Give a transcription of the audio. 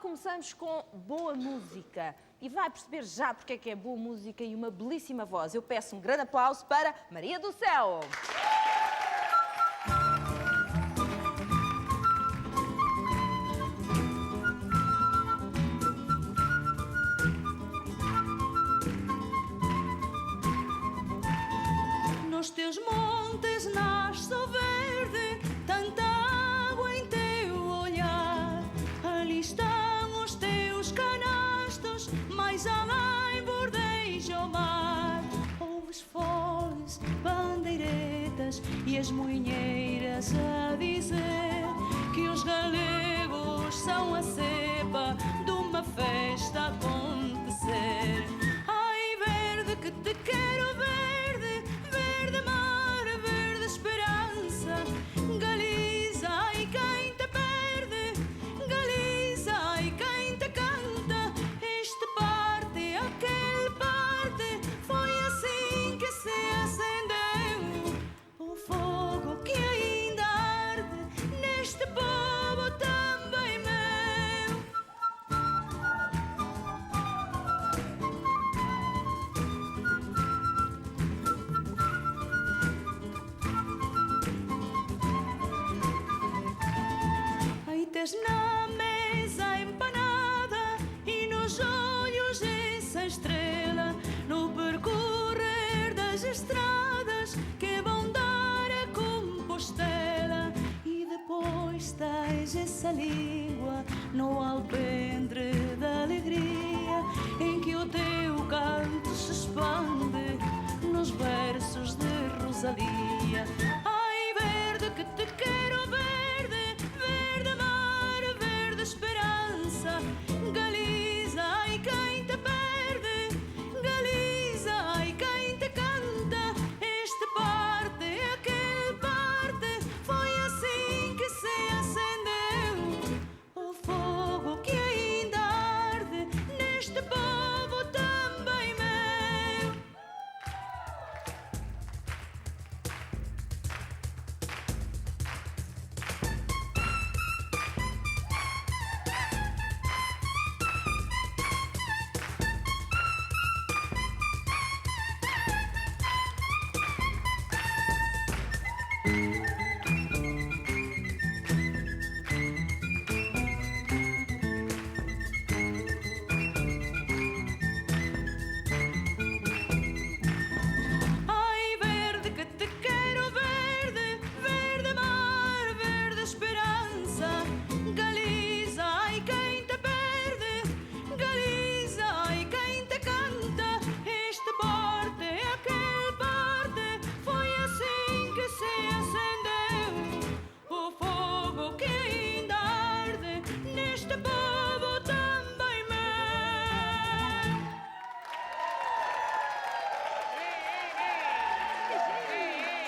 começamos com boa música e vai perceber já porque é que é boa música e uma belíssima voz. Eu peço um grande aplauso para Maria do Céu. Nos teus montes nasce o verde, tanta água em teu olhar. Ali estão os teus canastos, mais além bordeja o mar. Ouves foles, bandeiretas e as moinheiras a dizer que os galegos são a cepa de uma festa a acontecer. Ai, verde que te quero ver, na mesa empanada e nos olhos essa estrela, no percorrer das estradas que vão dar a Compostela. E depois tens essa linha